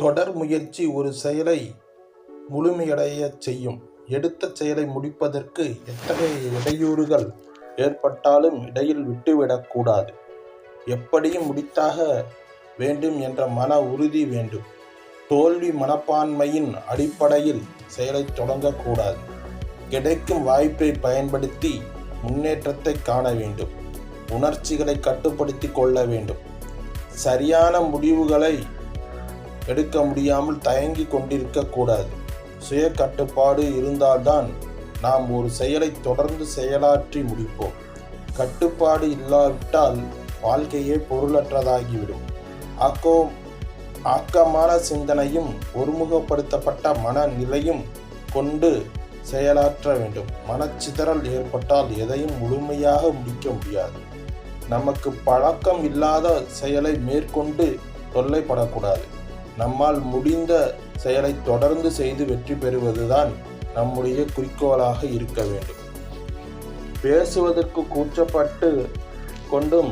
தொடர் முயற்சி ஒரு செயலை முழுமையடையச் செய்யும். எடுத்த செயலை முடிப்பதற்கு எத்தகைய இடையூறுகள் ஏற்பட்டாலும் இடையில் விட்டுவிடக்கூடாது. எப்படியும் முடித்தாக வேண்டும் என்ற மன உறுதி வேண்டும். தோல்வி மனப்பான்மையின் அடிப்படையில் செயலை தொடங்கக்கூடாது. கிடைக்கும் வாய்ப்பை பயன்படுத்தி முன்னேற்றத்தை காண வேண்டும். உணர்ச்சிகளை கட்டுப்படுத்தி கொள்ள வேண்டும். சரியான முடிவுகளை எடுக்க முடியாமல் தயங்கி கொண்டிருக்கக்கூடாது. சுய கட்டுப்பாடு இருந்தால்தான் நாம் ஒரு செயலை தொடர்ந்து செயலாற்றி முடிப்போம். கட்டுப்பாடு இல்லாவிட்டால் வாழ்க்கையே பொருளற்றதாகிவிடும். ஆக்கமான சிந்தனையும் ஒருமுகப்படுத்தப்பட்ட மனநிலையும் கொண்டு செயலாற்ற வேண்டும். மனச்சிதறல் ஏற்பட்டால் எதையும் முழுமையாக முடிக்க முடியாது. நமக்கு பழக்கம் இல்லாத செயலை மேற்கொண்டு தொல்லைப்படக்கூடாது. நம்மால் முடிந்த செயலை தொடர்ந்து செய்து வெற்றி பெறுவதுதான் நம்முடைய குறிக்கோளாக இருக்க வேண்டும். பேசுவதற்கு கூச்சப்பட்டு கொண்டும்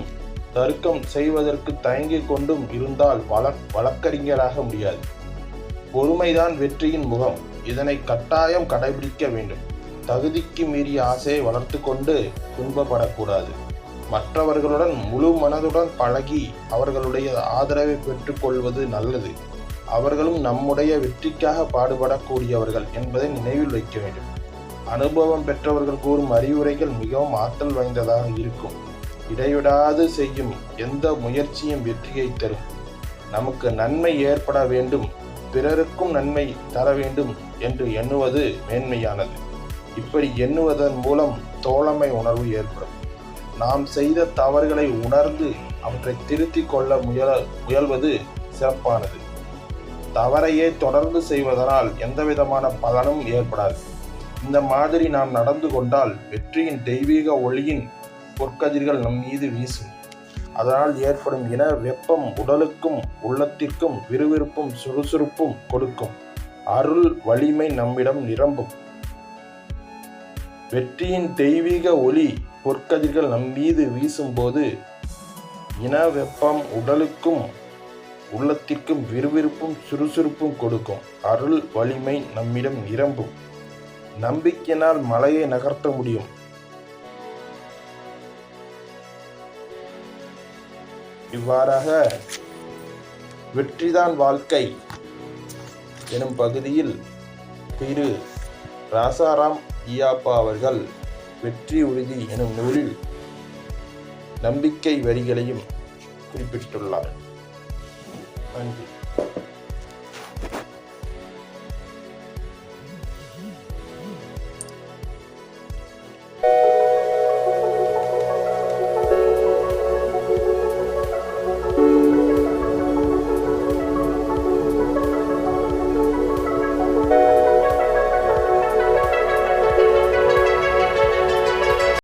தர்க்கம் செய்வதற்கு தயங்கிக் கொண்டும் இருந்தால் வழக்கறிஞராக முடியாது. பொறுமைதான் வெற்றியின் முகம். இதனை கட்டாயம் கடைபிடிக்க வேண்டும். தகுதிக்கு மீறிய ஆசையை வளர்த்து கொண்டு துன்பப்படக்கூடாது. மற்றவர்களுடன் முழு மனதுடன் பழகி அவர்களுடைய ஆதரவை பெற்றுக்கொள்வது நல்லது. அவர்களும் நம்முடைய வெற்றிக்காக பாடுபடக்கூடியவர்கள் என்பதை நினைவில் வைக்க வேண்டும். அனுபவம் பெற்றவர்கள் கூறும் அறிவுரைகள் மிகவும் ஆற்றல் வாய்ந்ததாக இருக்கும். இடைவிடாது செய்யும் எந்த முயற்சியும் வெற்றியை தரும். நமக்கு நன்மை ஏற்பட வேண்டும், பிறருக்கும் நன்மை தர வேண்டும் என்று எண்ணுவது மேன்மையானது. இப்படி எண்ணுவதன் மூலம் தோழமை உணர்வு ஏற்படும். நாம் செய்த தவறுகளை உணர்ந்து அவற்றை திருத்திக் கொள்ள முயல்வது சிறப்பானது. தவறையே தொடர்ந்து செய்வதனால் எந்தவிதமான பலனும் ஏற்படாது. இந்த மாதிரி நாம் நடந்து கொண்டால் வெற்றியின் தெய்வீக ஒளியின் பொற்கதிர்கள் நம் மீது வீசும். அதனால் ஏற்படும் இன வெப்பம் உடலுக்கும் உள்ளத்திற்கும் விறுவிறுப்பும் சுறுசுறுப்பும் கொடுக்கும். அருள் வலிமை நம்மிடம் நிரம்பும். வெற்றியின் தெய்வீக ஒளி பொற்கதிர்கள் நம் மீது வீசும்போது இன வெப்பம் உடலுக்கும் உள்ளத்திற்கும் விறுவிறுப்பும் சுறுசுறுப்பும் கொடுக்கும். அருள் வலிமை நம்மிடம் நிரம்பும். நம்பிக்கையினால் மலையை நகர்த்த முடியும். இவ்வாறாக வெற்றிதான் வாழ்க்கை எனும் பகுதியில் திரு ராசாராம் ஈயாப்பா அவர்கள் வெற்றி உறுதி எனும் நூலில் நம்பிக்கை வரிகளையும் குறிப்பிட்டுள்ளார். நன்றி.